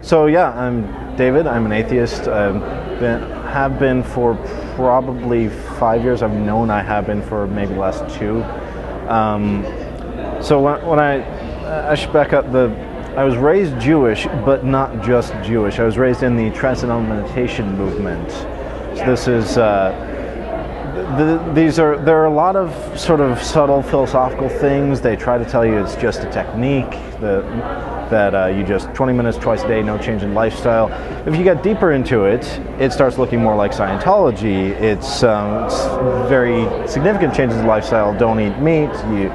So yeah, I'm David. I'm an atheist. Have been for probably 5 years. I've known I have been for maybe the last two. So when I should back up. I was raised Jewish, but not just Jewish. I was raised in the Transcendental Meditation movement. So this is there are a lot of sort of subtle philosophical things. They try to tell you it's just a technique, that you just 20 minutes twice a day, no change in lifestyle. If you get deeper into it, it starts looking more like Scientology. It's very significant changes in lifestyle. Don't eat meat. You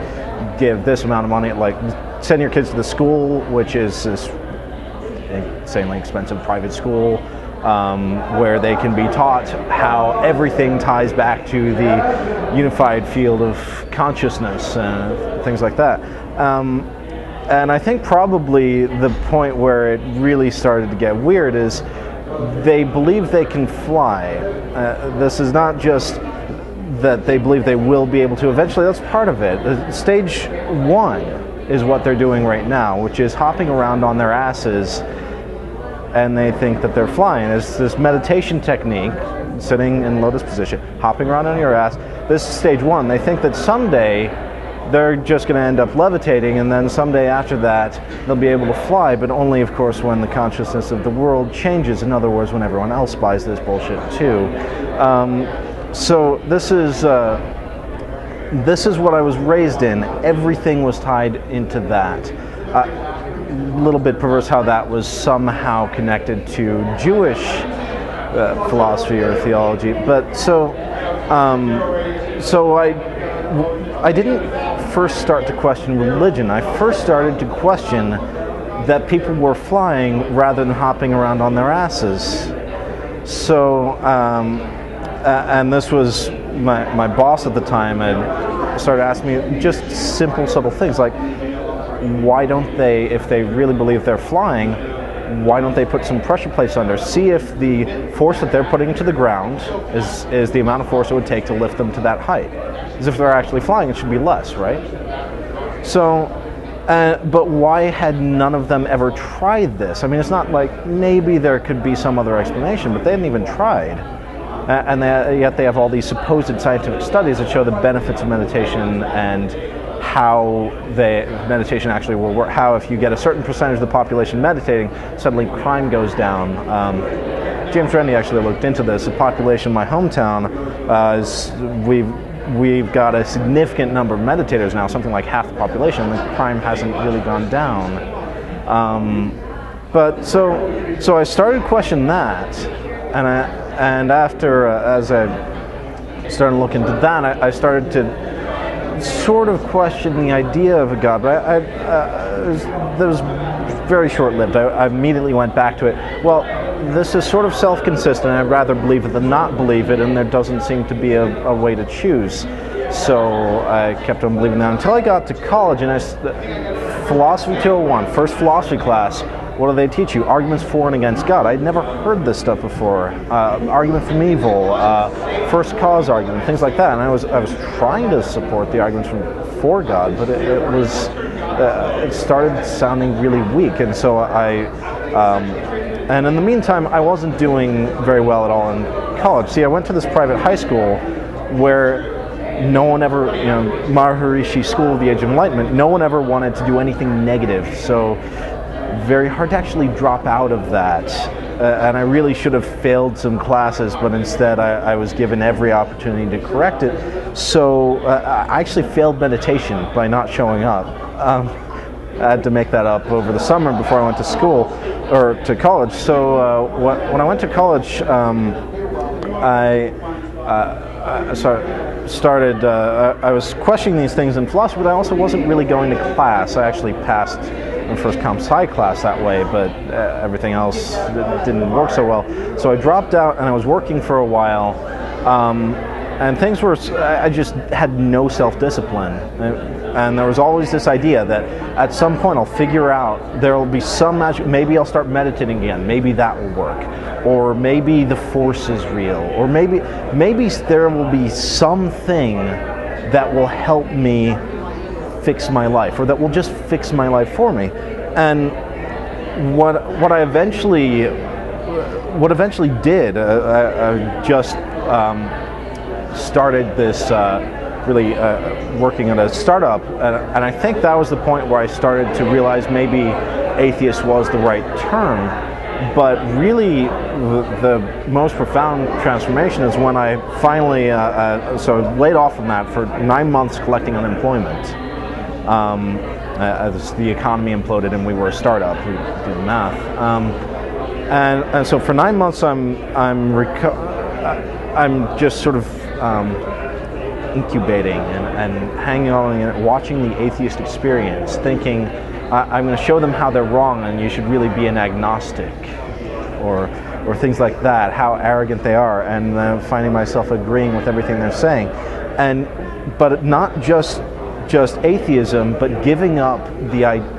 give this amount of money, like send your kids to the school, which is this insanely expensive private school, where they can be taught how everything ties back to the unified field of consciousness, things like that. And I think probably the point where it really started to get weird is they believe they can fly. This is not just that they believe they will be able to eventually. That's part of it. Stage one is what they're doing right now, which is hopping around on their asses, and they think that they're flying. It's this meditation technique, sitting in lotus position, hopping around on your ass. This is stage one. They think that someday they're just going to end up levitating, and then someday after that they'll be able to fly, but only, of course, when the consciousness of the world changes. In other words, when everyone else buys this bullshit too. So this is what I was raised in. Everything was tied into that. A little bit perverse how that was somehow connected to Jewish philosophy or theology. But so I didn't first start to question religion. I first started to question that people were flying rather than hopping around on their asses. So, and this was my boss at the time had started asking me just simple, subtle things like, why don't they, if they really believe they're flying, why don't they put some pressure plates under? See if the force that they're putting into the ground is the amount of force it would take to lift them to that height. As if they're actually flying, it should be less, right? So, but why had none of them ever tried this? I mean, it's not like maybe there could be some other explanation, but they hadn't even tried. And yet they have all these supposed scientific studies that show the benefits of meditation and how meditation actually will work, how if you get a certain percentage of the population meditating, suddenly crime goes down. James Randi actually looked into this. The population in my hometown, we've got a significant number of meditators now, something like half the population, and the crime hasn't really gone down. But so I started questioning that, and after, as I started looking into that, I started to sort of question the idea of a God, but that was very short-lived. I immediately went back to it. Well, this is sort of self-consistent. I'd rather believe it than not believe it, and there doesn't seem to be a way to choose. So I kept on believing that until I got to college, and Philosophy 201, first philosophy class. What do they teach you? Arguments for and against God. I'd never heard this stuff before. Argument from evil, first cause argument, things like that. And I was trying to support the arguments for God, but it started sounding really weak. And so and in the meantime, I wasn't doing very well at all in college. See, I went to this private high school where no one ever, Maharishi School of the Age of Enlightenment, no one ever wanted to do anything negative. So very hard to actually drop out of that, and I really should have failed some classes, but instead I was given every opportunity to correct it. So I actually failed meditation by not showing up. I had to make that up over the summer before I went to school, or to college. So when I went to college, I was questioning these things in philosophy, but I also wasn't really going to class. I actually passed my first comp sci class that way, but everything else didn't work so well. So I dropped out, and I was working for a while, and things were, I just had no self-discipline. And there was always this idea that at some point I'll figure out, there will be some magic, maybe I'll start meditating again, maybe that will work. Or maybe the force is real. Or maybe there will be something that will help me fix my life, or that will just fix my life for me. And what I eventually did, I just started this really working at a startup, and I think that was the point where I started to realize maybe atheist was the right term. But really, the most profound transformation is when I finally so laid off from that for 9 months collecting unemployment. As the economy imploded and we were a startup, we did the math. And so for 9 months, I'm just sort of incubating and hanging on and watching the atheist experience, thinking I'm going to show them how they're wrong and you should really be an agnostic, or things like that, how arrogant they are, and finding myself agreeing with everything they're saying, but not just atheism, but giving up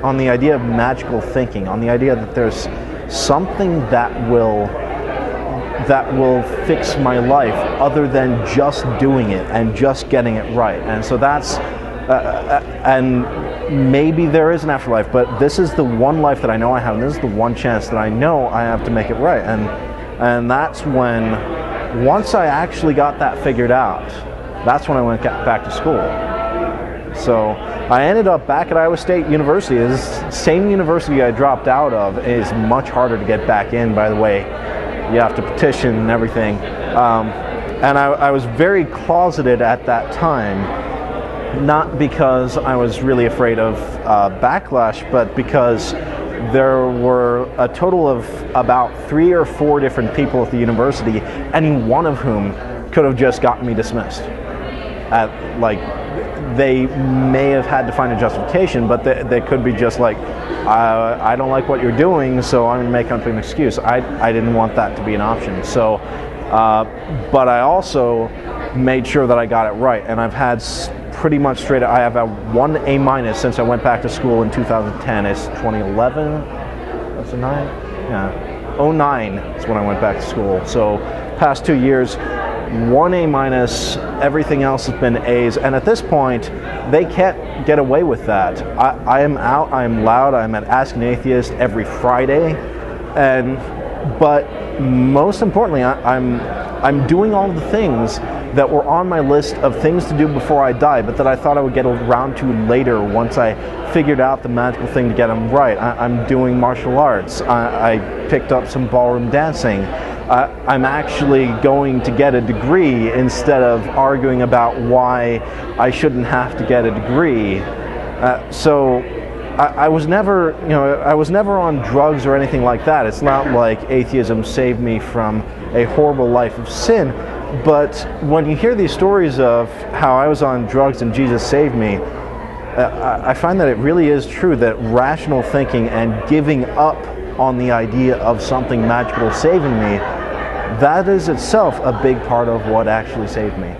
on the idea of magical thinking, on the idea that there's something that will fix my life other than just doing it and just getting it right. And so that's and maybe there is an afterlife, but this is the one life that I know I have, and this is the one chance that I know I have to make it right. And that's when, once I actually got that figured out, that's when I went back to school. So I ended up back at Iowa State University. This same university I dropped out of is much harder to get back in, by the way. You have to petition and everything. And I was very closeted at that time, not because I was really afraid of backlash, but because there were a total of about 3 or 4 different people at the university, any one of whom could have just gotten me dismissed. They may have had to find a justification, but they could be just like, I don't like what you're doing, so I'm going to make up an excuse. I didn't want that to be an option. So, but I also made sure that I got it right, and I've had pretty much straight. I have a 1 A- since I went back to school in 2010. It's 2011. That's a 9. Yeah, 09 is when I went back to school. So, past 2 years. 1 A-, everything else has been A's, and at this point, they can't get away with that. I am out, I am loud, I'm at Ask an Atheist every Friday, but most importantly, I'm doing all the things that were on my list of things to do before I die, but that I thought I would get around to later once I figured out the magical thing to get them right. I'm doing martial arts. I picked up some ballroom dancing. I'm actually going to get a degree instead of arguing about why I shouldn't have to get a degree. So I was never, I was never on drugs or anything like that. It's not like atheism saved me from a horrible life of sin. But when you hear these stories of how I was on drugs and Jesus saved me, I find that it really is true that rational thinking and giving up on the idea of something magical saving me, that is itself a big part of what actually saved me.